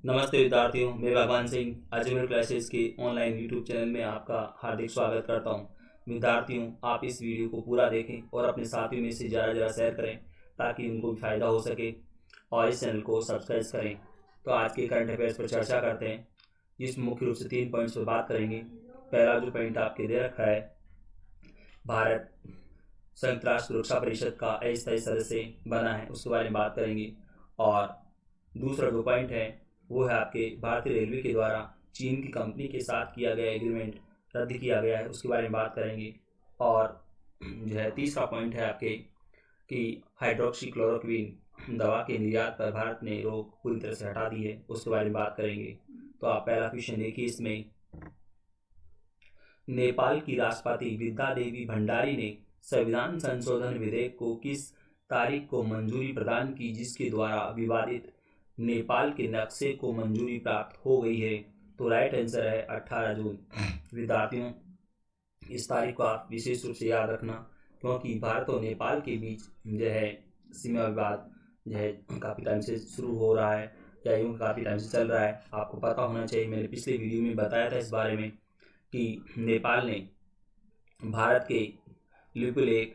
नमस्ते विद्यार्थियों, मैं भगवान सिंह अजमेर क्लासेस के ऑनलाइन यूट्यूब चैनल में आपका हार्दिक स्वागत करता हूं। विद्यार्थियों, आप इस वीडियो को पूरा देखें और अपने साथियों में से ज़्यादा शेयर करें ताकि उनको भी फ़ायदा हो सके और इस चैनल को सब्सक्राइब करें। तो आज के करंट अफेयर्स पर चर्चा करते हैं, जिसमें मुख्य रूप से 3 पॉइंट्स पर बात करेंगे। पहला जो पॉइंट आपके दे रखा है, भारत संयुक्त राष्ट्र सुरक्षा परिषद का अस्थायी सदस्य बना है, उसके बारे में बात करेंगे। और दूसरा जो पॉइंट है वो है आपके भारतीय रेलवे के द्वारा चीन की कंपनी के साथ किया गया एग्रीमेंट रद्द किया गया है, उसके बारे में बात करेंगे। और जो है तीसरा पॉइंट है आपके कि हाइड्रोक्सीक्लोरोक्विन दवा के निर्यात पर भारत ने रोक पूरी तरह से हटा दी है, उसके बारे में बात करेंगे। तो आप पहला क्वेश्चन देखिए, इसमें नेपाल की राष्ट्रपति विद्या देवी भंडारी ने संविधान संशोधन विधेयक को किस तारीख को मंजूरी प्रदान की, जिसके द्वारा विवादित नेपाल के नक्शे को मंजूरी प्राप्त हो गई है? तो राइट आंसर है 18 जून। विद्यार्थियों, इस तारीख को आप विशेष रूप से याद रखना, क्योंकि भारत और नेपाल के बीच जो है सीमा विवाद जो है काफ़ी टाइम से शुरू हो रहा है या यूँ काफ़ी टाइम से चल रहा है। आपको पता होना चाहिए, मैंने पिछले वीडियो में बताया था इस बारे में कि नेपाल ने भारत के लिपुलेख,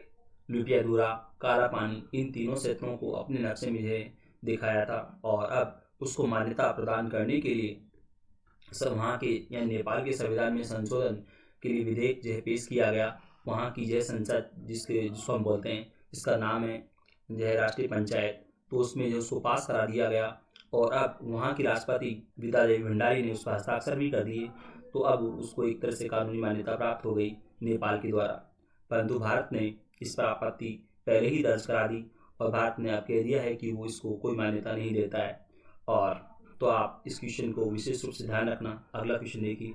लुपियाधुरा, काला पानी इन तीनों क्षेत्रों को अपने नक्शे में दिखाया था और अब उसको मान्यता प्रदान करने के लिए सब वहाँ के या नेपाल के संविधान में संशोधन के लिए विधेयक जो है पेश किया गया। वहाँ की जय संसद जिसको हम बोलते हैं, जिसका नाम है जो है राष्ट्रीय पंचायत, तो उसमें जो उसको पास करा दिया गया और अब वहाँ की राष्ट्रपति विद्या देवी भंडारी ने उस पर हस्ताक्षर भी कर दिए। तो अब उसको एक तरह से कानूनी मान्यता प्राप्त हो गई नेपाल के द्वारा। परंतु भारत ने इस पर आपत्ति पहले ही दर्ज करा दी और भारत ने अब कह दिया है कि वो इसको कोई मान्यता नहीं देता है। और तो आप इस क्वेश्चन को विशेष रूप से ध्यान रखना। अगला क्वेश्चन देखिए,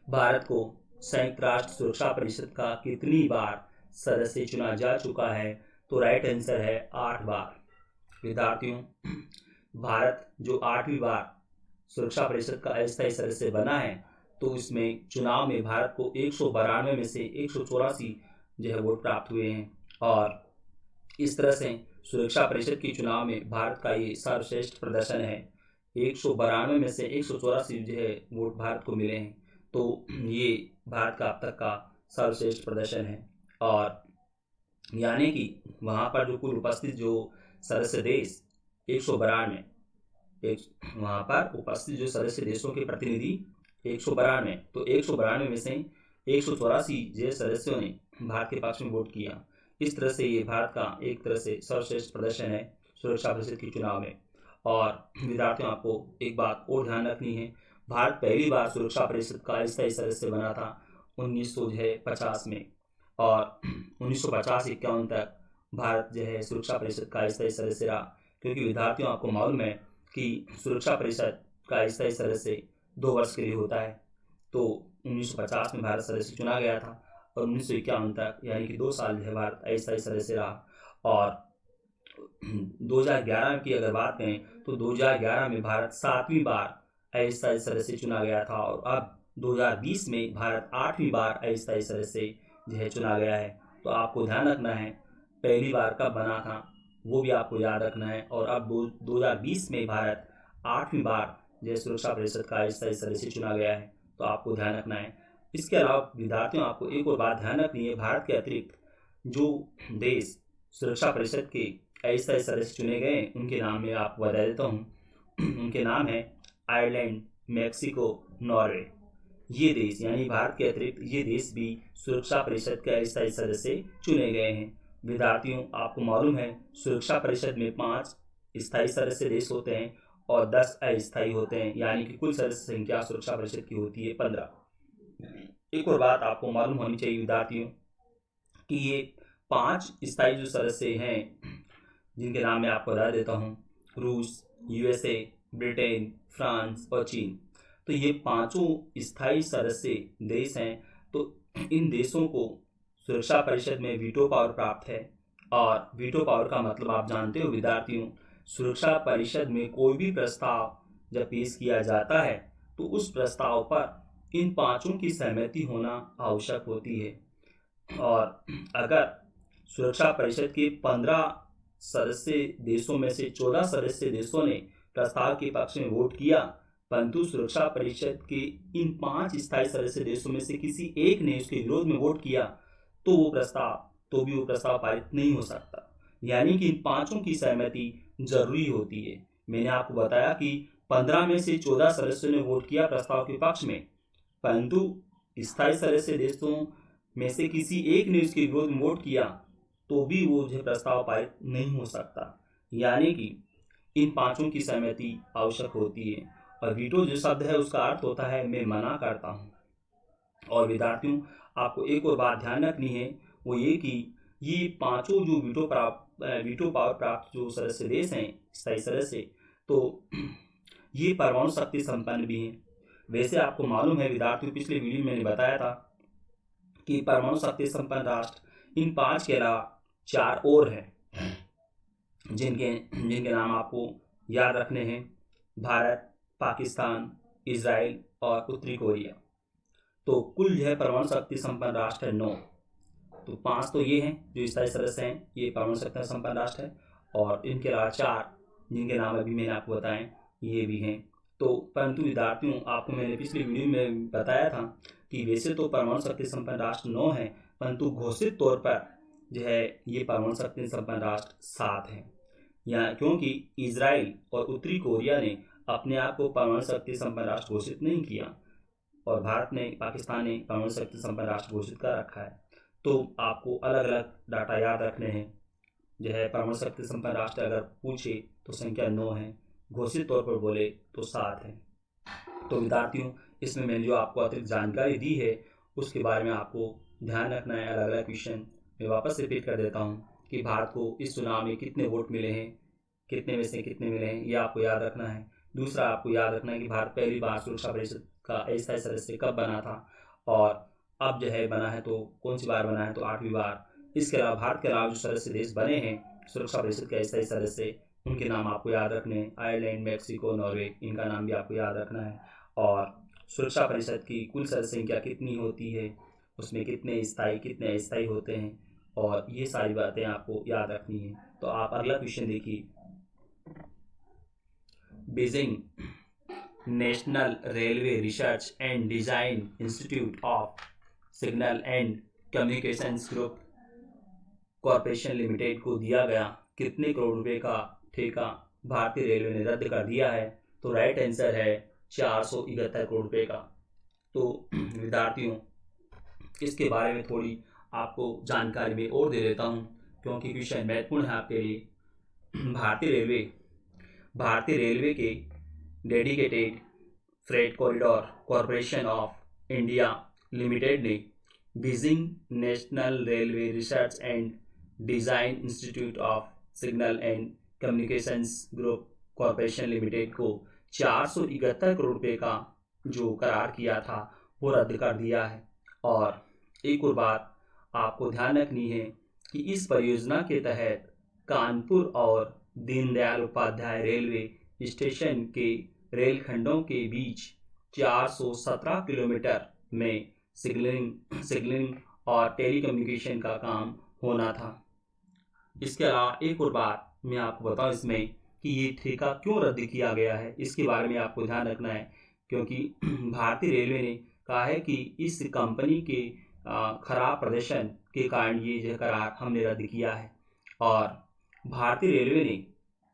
भारत को संयुक्त राष्ट्र सुरक्षा परिषद का कितनी बार सदस्य चुना जा चुका है? तो राइट आंसर है 8 बार। विद्यार्थियों, भारत जो 8वीं बार सुरक्षा परिषद का अस्थायी सदस्य बना है, तो इसमें चुनाव में भारत को 192 में से 184 जो है वोट प्राप्त हुए हैं और इस तरह से सुरक्षा परिषद के चुनाव में भारत का ये सर्वश्रेष्ठ प्रदर्शन है। 192 में से 184 जो है वोट भारत को मिले हैं, तो ये भारत का अब तक का सर्वश्रेष्ठ प्रदर्शन है। और यानी कि वहाँ पर जो कुल उपस्थित जो सदस्य देश 192, वहाँ पर उपस्थित जो सदस्य देशों के प्रतिनिधि 192, तो 192 में से 184 जो सदस्यों ने भारत के पक्ष में वोट किया। इस तरह से ये भारत का एक तरह से सर्वश्रेष्ठ प्रदर्शन है सुरक्षा परिषद के चुनाव में। और विद्यार्थियों, आपको एक बात और ध्यान रखनी है, भारत पहली बार सुरक्षा परिषद का अस्थायी सदस्य बना था 1950 में और 1950-51 तक भारत जो है सुरक्षा परिषद का अस्थायी सदस्य रहा। क्योंकि विद्यार्थियों, आपको मालूम है कि सुरक्षा परिषद का अस्थायी सदस्य 2 वर्ष के लिए होता है। तो 1950 में भारत सदस्य चुना गया था और 1951 तक यानी कि 2 साल जो है भारत अस्थायी सदस्य रहा। और 2011 की अगर बात करें तो 2011 में भारत 7वीं बार अस्थायी सदस्य चुना गया था और अब 2020 में भारत 8वीं बार अस्थायी सदस्य जो है चुना गया है। तो आपको ध्यान रखना है पहली बार कब बना था वो भी आपको याद रखना है। और अब 2020 में भारत 8वीं बार जो सुरक्षा परिषद का अस्थायी सदस्य चुना गया है, तो आपको ध्यान रखना है। इसके अलावा विद्यार्थियों, आपको एक और बात ध्यान रखनी है, भारत के अतिरिक्त जो देश सुरक्षा परिषद के अस्थायी सदस्य चुने गए उनके नाम में आपको बता देता हूँ। उनके नाम है आयरलैंड, मैक्सिको, नॉर्वे। ये देश यानी भारत के अतिरिक्त ये देश भी सुरक्षा परिषद के अस्थायी सदस्य चुने गए हैं। विद्यार्थियों, आपको मालूम है सुरक्षा परिषद में 5 स्थायी सदस्य देश होते हैं और 10 अस्थायी होते हैं, यानी कि कुल सदस्य संख्या सुरक्षा परिषद की होती है 15। एक और बात आपको मालूम होनी चाहिए विद्यार्थियों कि ये 5 स्थायी जो सदस्य हैं जिनके नाम मैं आपको बता देता हूँ, रूस, यूएसए, ब्रिटेन, फ्रांस और चीन। तो ये 5 स्थायी सदस्य देश हैं। तो इन देशों को सुरक्षा परिषद में वीटो पावर प्राप्त है। और वीटो पावर का मतलब आप जानते हो विद्यार्थियों, सुरक्षा परिषद में कोई भी प्रस्ताव जब पेश किया जाता है तो उस प्रस्ताव पर इन 5 की सहमति होना आवश्यक होती है। और अगर सुरक्षा परिषद के 15 सदस्य देशों में से 14 सदस्य देशों ने प्रस्ताव के पक्ष में वोट किया, परंतु सुरक्षा परिषद के इन 5 स्थायी सदस्य देशों में से किसी एक ने उसके विरोध में वोट किया तो वो प्रस्ताव पारित नहीं हो सकता। यानी कि इन पांचों की सहमति जरूरी होती है। मैंने आपको बताया कि 15 में से 14 सदस्यों ने वोट किया प्रस्ताव के पक्ष में, परंतु स्थायी सदस्य देशों में से किसी एक ने उसके विरोध में वोट किया तो भी वो जो प्रस्ताव पारित नहीं हो सकता। यानी कि इन पांचों की सहमति आवश्यक होती है। और वीटो जो शब्द है उसका अर्थ होता है मैं मना करता हूँ। और विद्यार्थियों, आपको एक और बात ध्यान रखनी है, वो ये कि ये पांचों जो वीटो पावर प्राप्त जो सदस्य देश हैं, स्थायी सदस्य, तो ये परमाणु शक्ति संपन्न भी हैं। वैसे आपको मालूम है विद्यार्थियों, पिछले वीडियो में मैंने बताया था कि परमाणु शक्ति संपन्न राष्ट्र इन 5 के अलावा 4 और हैं, जिनके नाम आपको याद रखने हैं: भारत, पाकिस्तान, इजराइल और उत्तरी कोरिया। तो कुल जो है परमाणु शक्ति संपन्न राष्ट्र है 9। तो 5 तो ये हैं जो स्थायी सदस्य हैं, ये परमाणु शक्ति संपन्न राष्ट्र है, और इनके अलावा 4 जिनके नाम अभी मैंने आपको बताए ये भी हैं। तो परंतु विद्यार्थियों, आपको मैंने पिछले वीडियो में बताया था कि वैसे तो परमाणु शक्ति संपन्न राष्ट्र 9 हैं, परंतु घोषित तौर पर जो है ये परमाणु शक्ति संपन्न राष्ट्र 7 हैं। यहाँ क्योंकि इजराइल और उत्तरी कोरिया ने अपने आप को परमाणु शक्ति संपन्न राष्ट्र घोषित नहीं किया, और भारत ने, पाकिस्तान ने परमाणु शक्ति संपन्न राष्ट्र घोषित कर रखा है। तो आपको अलग अलग डाटा याद रखने हैं। जो है परमाणु शक्ति संपन्न राष्ट्र अगर पूछे तो संख्या 9 है, घोषित तौर पर बोले तो 7 है। तो विद्यार्थियों, इसमें मैंने जो आपको अतिरिक्त जानकारी दी है उसके बारे में आपको ध्यान रखना है। अलग अलग क्वेश्चन मैं वापस रिपीट कर देता हूँ कि भारत को इस चुनाव में कितने वोट मिले हैं, कितने में से कितने मिले हैं, ये आपको याद रखना है। दूसरा, आपको याद रखना है कि भारत पहली बार सुरक्षा परिषद का अस्थायी सदस्य कब बना था, और अब जो है बना है तो कौन सी बार बना है, तो 8वीं बार। इसके अलावा भारत के अलावा जो सदस्य देश बने हैं सुरक्षा परिषद के अस्थायी सदस्य, उनके नाम आपको याद रखने हैं: आयरलैंड, मैक्सिको, नॉर्वे, इनका नाम भी आपको याद रखना है। और सुरक्षा परिषद की कुल सदस्य संख्या कितनी होती है, उसमें कितने स्थायी कितने अस्थायी होते हैं, और ये सारी बातें आपको याद रखनी है। तो आप अगला क्वेश्चन देखिए। Beijing national railway research and design institute of signal and communications group corporation limited को दिया गया कितने करोड़ रुपए का ठेका भारतीय रेलवे ने रद्द कर दिया है? तो राइट आंसर है 471 करोड़ रुपए का। तो विद्यार्थियों, इसके बारे में थोड़ी आपको जानकारी में और दे देता हूँ, क्योंकि क्वेश्चन महत्वपूर्ण है आपके लिए। भारतीय रेलवे के dedicated freight corridor corporation of India limited ने Beijing national railway research and design institute of signal and communications group corporation limited को 471 करोड़ रुपए का जो करार किया था वो रद्द कर दिया है। और एक और बात आपको ध्यान रखनी है कि इस परियोजना के तहत कानपुर और दीनदयाल उपाध्याय रेलवे स्टेशन के रेलखंडों के बीच 417 किलोमीटर में सिग्नलिंग और टेलीकम्युनिकेशन का काम होना था। इसके अलावा एक और बात मैं आपको बताऊं इसमें कि ये ठेका क्यों रद्द किया गया है, इसके बारे में आपको ध्यान रखना है, क्योंकि भारतीय रेलवे ने कहा है कि इस कंपनी के खराब प्रदर्शन के कारण ये जो करार हमने रद्द किया है। और भारतीय रेलवे ने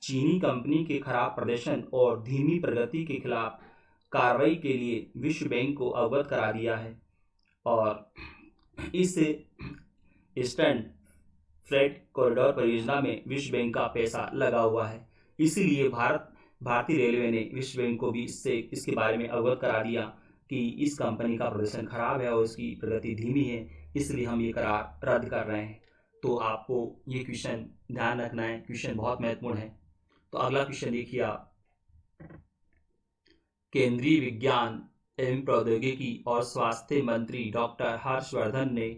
चीनी कंपनी के खराब प्रदर्शन और धीमी प्रगति के खिलाफ कार्रवाई के लिए विश्व बैंक को अवगत करा दिया है, और इस ईस्टर्न फ्रेट कॉरिडोर परियोजना में विश्व बैंक का पैसा लगा हुआ है। इसीलिए भारतीय रेलवे ने विश्व बैंक को भी इसके बारे में अवगत करा दिया कि इस कंपनी का प्रदर्शन खराब है और इसकी प्रगति धीमी है, इसलिए हम ये करार रद्द कर रहे हैं। तो आपको ये क्वेश्चन ध्यान रखना है, क्वेश्चन बहुत महत्वपूर्ण है। तो अगला क्वेश्चन देखिए आप। केंद्रीय विज्ञान एवं प्रौद्योगिकी और स्वास्थ्य मंत्री डॉक्टर हर्षवर्धन ने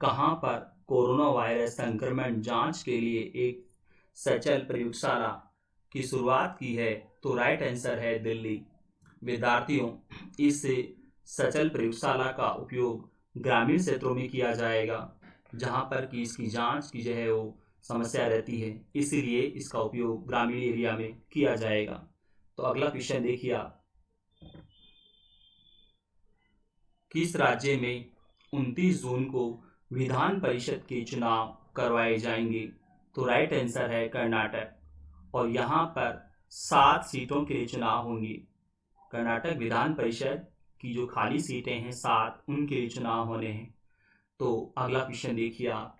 कहां पर कोरोना वायरस संक्रमण जांच के लिए एक सचल प्रयोगशाला की शुरुआत की है? तो राइट आंसर है दिल्ली। विद्यार्थियों, इस सचल प्रयोगशाला का उपयोग ग्रामीण क्षेत्रों में किया जाएगा, जहां पर कि इसकी जांच की जो है वो समस्या रहती है, इसीलिए इसका उपयोग ग्रामीण एरिया में किया जाएगा। तो अगला क्वेश्चन देखिए आप, किस राज्य में 29 जून को विधान परिषद के चुनाव करवाए जाएंगे? तो राइट आंसर है कर्नाटक, और यहाँ पर 7 सीटों के लिए चुनाव होंगे। कर्नाटक विधान परिषद की जो खाली सीटें हैं 7, उनके लिए चुनाव होने हैं। तो अगला क्वेश्चन देखिए आप,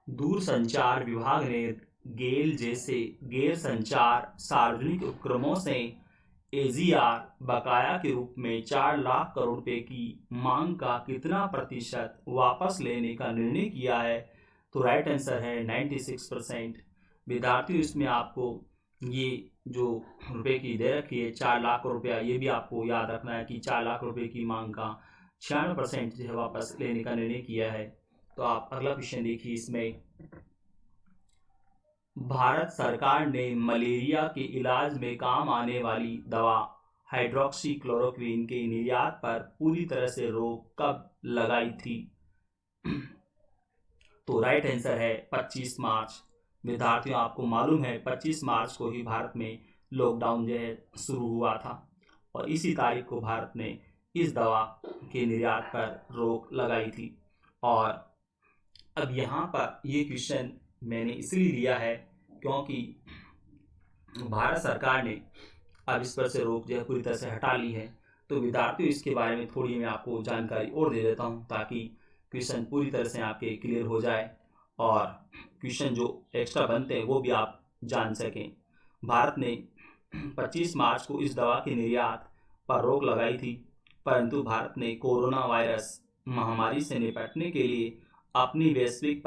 दूरसंचार विभाग ने गेल जैसे गैर संचार सार्वजनिक उपक्रमों से एजीआर बकाया के रूप में 4 लाख करोड़ रुपए की मांग का कितना प्रतिशत वापस लेने का निर्णय किया है? तो राइट आंसर है 96%। विद्यार्थियों, इसमें आपको ये जो रुपए की दे रखी है 4 लाख करोड़ रुपया, ये भी आपको याद रखना है कि 4 लाख रुपए की मांग का 96% जो है वापस लेने का निर्णय किया है। तो आप अगला क्वेश्चन देखिए, इसमें भारत सरकार ने मलेरिया के इलाज में काम आने वाली दवा हाइड्रोक्सीक्लोरोक्विन के निर्यात पर पूरी तरह से रोक कब लगाई थी? तो राइट आंसर है 25 मार्च। विद्यार्थियों, आपको मालूम है 25 मार्च को ही भारत में लॉकडाउन जो है शुरू हुआ था, और इसी तारीख को भारत ने इस दवा के निर्यात पर रोक लगाई थी। और अब यहाँ पर ये क्वेश्चन मैंने इसलिए लिया है क्योंकि भारत सरकार ने अब इस पर से रोक जो है पूरी तरह से हटा ली है। तो विद्यार्थियों, इसके बारे में थोड़ी मैं आपको जानकारी और दे देता हूँ ताकि क्वेश्चन पूरी तरह से आपके क्लियर हो जाए और क्वेश्चन जो एक्स्ट्रा बनते हैं वो भी आप जान सकें। भारत ने 25 मार्च को इस दवा के निर्यात पर रोक लगाई थी, परंतु भारत ने कोरोना वायरस महामारी से निपटने के लिए अपनी वैश्विक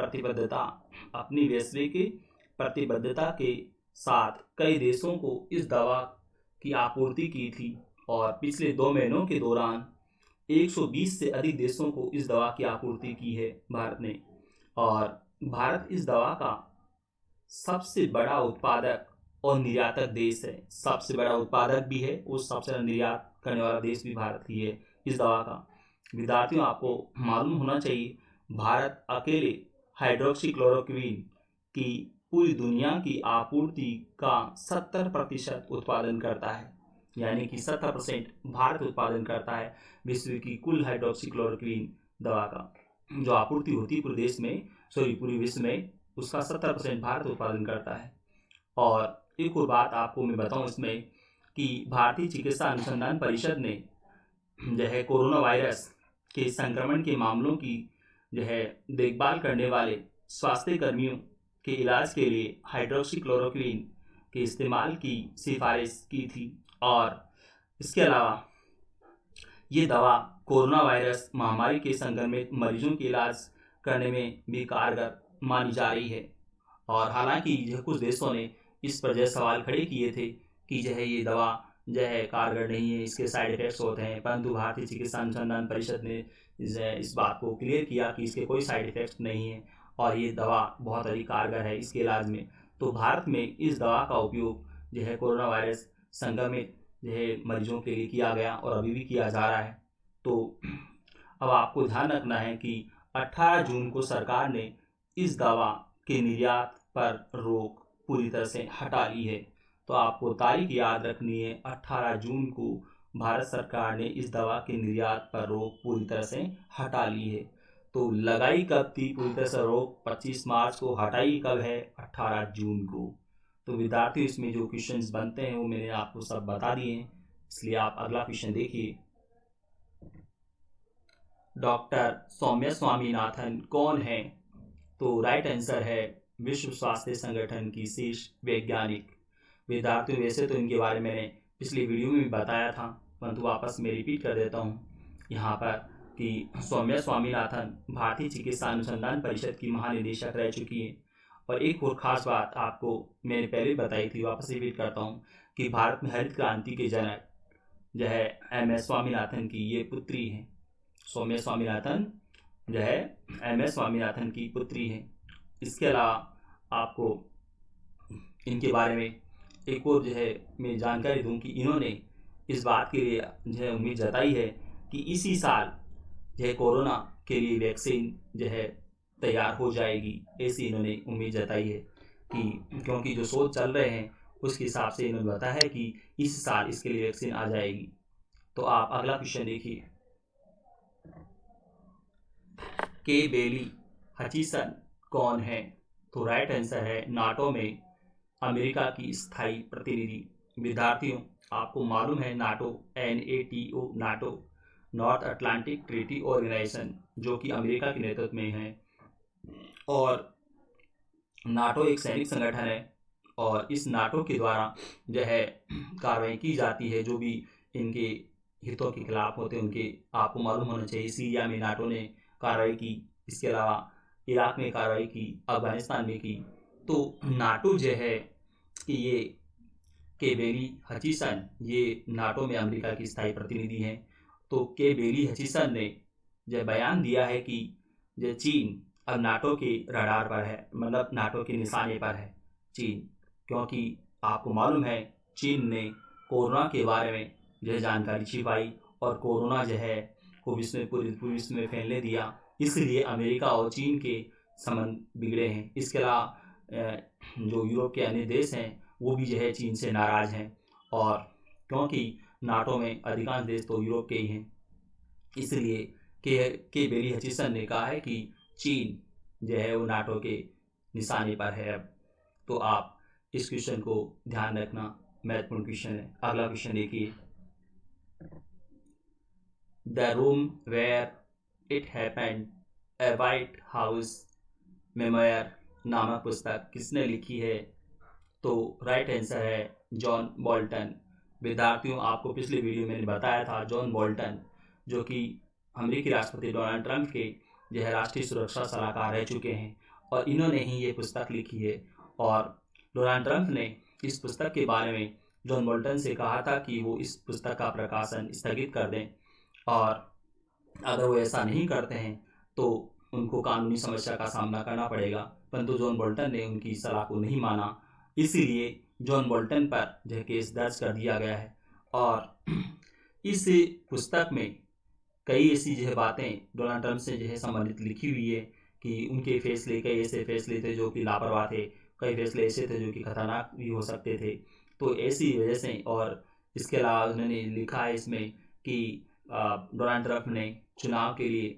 प्रतिबद्धता के साथ कई देशों को इस दवा की आपूर्ति की थी, और पिछले 2 महीनों के दौरान 120 से अधिक देशों को इस दवा की आपूर्ति की है भारत ने। और भारत इस दवा का सबसे बड़ा उत्पादक और निर्यातक देश है। सबसे बड़ा उत्पादक भी है और सबसे बड़ा निर्यात करने वाला देश भी भारत ही है इस दवा का। विद्यार्थियों, आपको मालूम होना चाहिए भारत अकेले हाइड्रोक्सीक्लोरोक्विन की पूरी दुनिया की आपूर्ति का 70% उत्पादन करता है, यानी कि 70% भारत उत्पादन करता है विश्व की कुल हाइड्रोक्सीक्लोरोक्विन दवा का जो आपूर्ति होती है पूरे विश्व में, उसका 70% भारत उत्पादन करता है। और एक और बात आपको मैं बताऊं इसमें कि भारतीय चिकित्सा अनुसंधान परिषद ने जो है कोरोना वायरस के संक्रमण के मामलों की जो है देखभाल करने वाले स्वास्थ्य कर्मियों के इलाज के लिए हाइड्रोक्सीक्लोरोक्विन के इस्तेमाल की सिफारिश की थी। और इसके अलावा ये दवा कोरोना वायरस महामारी के संक्रमित मरीजों के इलाज करने में भी कारगर मानी जा रही है। और हालांकि जो कुछ देशों ने इस पर जो सवाल खड़े किए थे कि जो है ये दवा जो है कारगर नहीं है, इसके साइड इफेक्ट्स होते हैं, परंतु भारतीय चिकित्सा अनुसंधान परिषद ने इस बात को क्लियर किया कि इसके कोई साइड इफेक्ट्स नहीं है और ये दवा बहुत अधिक कारगर है इसके इलाज में। तो भारत में इस दवा का उपयोग जो है कोरोना वायरस संक्रमित जो है मरीजों के लिए किया गया और अभी भी किया जा रहा है। तो अब आपको ध्यान रखना है कि 18 जून को सरकार ने इस दवा के निर्यात पर रोक पूरी तरह से हटा ली है। तो आपको तारीख याद रखनी है, 18 जून को भारत सरकार ने इस दवा के निर्यात पर रोक पूरी तरह से हटा ली है। तो लगाई कब थी पूरी तरह से रोक? 25 मार्च को। हटाई कब है? 18 जून को। तो विद्यार्थी, इसमें जो क्वेश्चंस बनते हैं वो मैंने आपको सब बता दिए हैं, इसलिए आप अगला क्वेश्चन देखिए। डॉक्टर सौम्या स्वामीनाथन कौन है? तो राइट आंसर है विश्व स्वास्थ्य संगठन की शीर्ष वैज्ञानिक। विद्यार्थियों, वैसे तो इनके बारे में मैंने पिछली वीडियो में भी बताया था, परंतु वापस मैं रिपीट कर देता हूँ यहाँ पर कि सौम्या स्वामीनाथन भारतीय चिकित्सा अनुसंधान परिषद की महानिदेशक रह चुकी है। और एक और ख़ास बात आपको मैंने पहले बताई थी, वापस रिपीट करता हूँ कि भारत में हरित क्रांति के जनक जो है MS स्वामीनाथन की ये पुत्री हैं। सौम्या स्वामीनाथन जो है MS स्वामीनाथन की पुत्री हैं। इसके अलावा आपको इनके बारे में एक और जो है मैं जानकारी दूं कि इन्होंने इस बात के लिए जो है उम्मीद जताई है कि इसी साल जो है कोरोना के लिए वैक्सीन जो है तैयार हो जाएगी, ऐसी इन्होंने उम्मीद जताई है कि क्योंकि जो शोध चल रहे हैं उसके हिसाब से इन्होंने बताया है कि इस साल इसके लिए वैक्सीन आ जाएगी। तो आप अगला क्वेश्चन देखिए, के बेली हचिसन कौन है? तो राइट आंसर है नाटो में अमेरिका की स्थायी प्रतिनिधि। विद्यार्थियों, आपको मालूम है NATO, NATO, NATO North Atlantic Treaty Organisation, जो कि अमेरिका के नेतृत्व में है, और नाटो एक सैनिक संगठन है और इस नाटो के द्वारा जो है कार्रवाई की जाती है जो भी इनके हितों के खिलाफ होते हैं उनके। आपको मालूम होना चाहिए सीरिया में नाटो ने कार्रवाई की, इसके अलावा इराक में कार्रवाई की, अफगानिस्तान में की। तो नाटो जो है कि ये के बेली हचिसन ये नाटो में अमेरिका की स्थायी प्रतिनिधि हैं। तो के बेली हचिसन ने जो बयान दिया है कि जो चीन अब नाटो के रडार पर है, मतलब नाटो के निशाने पर है चीन, क्योंकि आपको मालूम है चीन ने कोरोना के बारे में जो है जानकारी छिपाई और कोरोना जो है को पूरे विश्व में फैलने दिया, इसलिए अमेरिका और चीन के संबंध बिगड़े हैं। इसके अलावा जो यूरोप के अन्य देश हैं वो भी जो है चीन से नाराज़ हैं, और क्योंकि नाटो में अधिकांश देश तो यूरोप के ही हैं, इसलिए के बेली हचिसन ने कहा है कि चीन जो है वो नाटो के निशाने पर है अब। तो आप इस क्वेश्चन को ध्यान रखना, महत्वपूर्ण क्वेश्चन है। अगला क्वेश्चन देखिए, the room where it happened, a White House memoir नामक पुस्तक किसने लिखी है? तो राइट आंसर है जॉन बोल्टन। विद्यार्थियों, आपको पिछले वीडियो में मैंने बताया था जॉन बोल्टन जो कि अमेरिकी राष्ट्रपति डोनाल्ड ट्रंप के जो है राष्ट्रीय सुरक्षा सलाहकार रह चुके हैं, और इन्होंने ही ये पुस्तक लिखी है। और डोनाल्ड ट्रंप ने इस पुस्तक के बारे में जॉन बोल्टन से कहा था कि वो इस पुस्तक का प्रकाशन स्थगित कर दें, और अगर वो ऐसा नहीं करते हैं तो उनको कानूनी समस्या का सामना करना पड़ेगा। परंतु जॉन बोल्टन ने उनकी सलाह को नहीं माना, इसीलिए जॉन बोल्टन पर जो है केस दर्ज कर दिया गया है। और इस पुस्तक में कई ऐसी जो है बातें डोनाल्ड ट्रंप से जो है संबंधित लिखी हुई है कि उनके फैसले कई ऐसे फैसले थे जो कि लापरवाह थे, कई फैसले ऐसे थे जो कि खतरनाक भी हो सकते थे। तो ऐसी वजह से, और इसके अलावा उन्होंने लिखा है इसमें कि डोनाल्ड ट्रंप ने चुनाव के लिए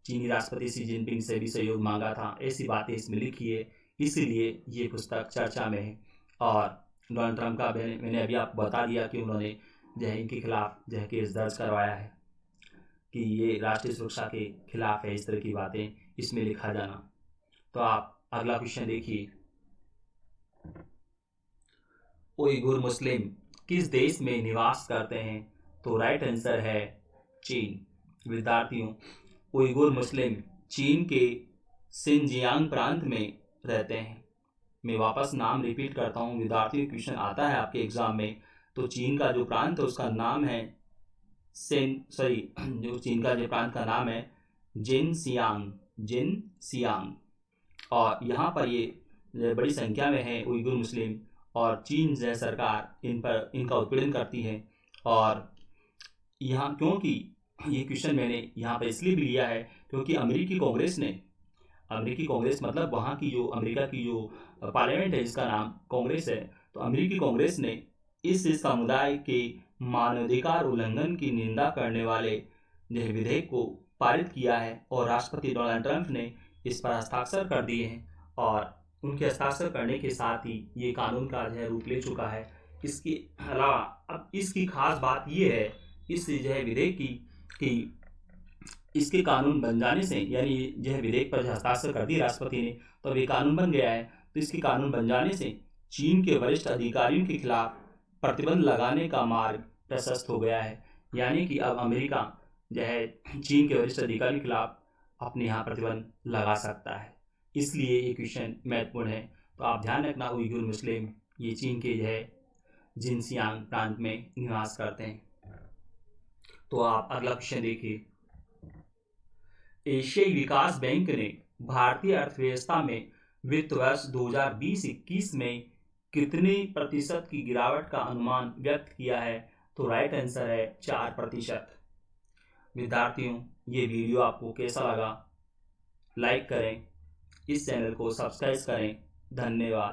चीनी राष्ट्रपति शी जिनपिंग से भी सहयोग मांगा था, ऐसी बातें इसमें लिखी है, इसीलिए ये पुस्तक चर्चा में है। और डोनाल्ड ट्रंप का मैंने अभी आपको बता दिया कि उन्होंने जो है इनके खिलाफ जो है केस दर्ज करवाया है कि ये राष्ट्रीय सुरक्षा के खिलाफ है, इस तरह की बातें इसमें लिखा जाना। तो आप अगला क्वेश्चन देखिए, उइगुर मुस्लिम किस देश में निवास करते हैं? तो राइट आंसर है चीन। विद्यार्थियों, उइगुर मुस्लिम चीन के सिनजियांग प्रांत में रहते हैं। मैं वापस नाम रिपीट करता हूँ विद्यार्थियों, क्वेश्चन आता है आपके एग्जाम में। तो चीन का जो प्रांत है उसका नाम है जो चीन का जो प्रांत का नाम है जिनसियांग, और यहाँ पर ये बड़ी संख्या में है उइगुर मुस्लिम, और चीन जो सरकार इनका उत्पीड़न करती है। और यहाँ क्योंकि ये क्वेश्चन मैंने यहाँ पर इसलिए भी लिया है क्योंकि अमेरिकी कांग्रेस मतलब वहाँ की जो अमेरिका की जो पार्लियामेंट है जिसका नाम कांग्रेस है, तो अमेरिकी कांग्रेस ने इस समुदाय के मानवाधिकार उल्लंघन की निंदा करने वाले जो विधेयक को पारित किया है, और राष्ट्रपति डोनाल्ड ट्रंप ने इस पर हस्ताक्षर कर दिए हैं, और उनके हस्ताक्षर करने के साथ ही ये कानून का जो है रूप ले चुका है। इसके अलावा अब इसकी खास बात ये है इस जो है विधेयक की कि इसके कानून बन जाने से, यानी जो है विधेयक पर हस्ताक्षर कर दिए राष्ट्रपति ने तो अब ये कानून बन गया है, तो इसके कानून बन जाने से चीन के वरिष्ठ अधिकारियों के खिलाफ प्रतिबंध लगाने का मार्ग प्रशस्त हो गया है। यानी कि अब अमेरिका जो है चीन के वरिष्ठ अधिकारियों के खिलाफ अपने यहाँ प्रतिबंध लगा सकता है, इसलिए ये क्वेश्चन महत्वपूर्ण है। तो आप ध्यान रखना, उइगुर मुस्लिम ये चीन के जो है जिनसियांग प्रांत में निवास करते हैं। तो आप अगला क्वेश्चन देखिए, एशियाई विकास बैंक ने भारतीय अर्थव्यवस्था में वित्त वर्ष 2020-21 में कितने प्रतिशत की गिरावट का अनुमान व्यक्त किया है? तो राइट आंसर है 4%। विद्यार्थियों, ये वीडियो आपको कैसा लगा लाइक करें, इस चैनल को सब्सक्राइब करें। धन्यवाद।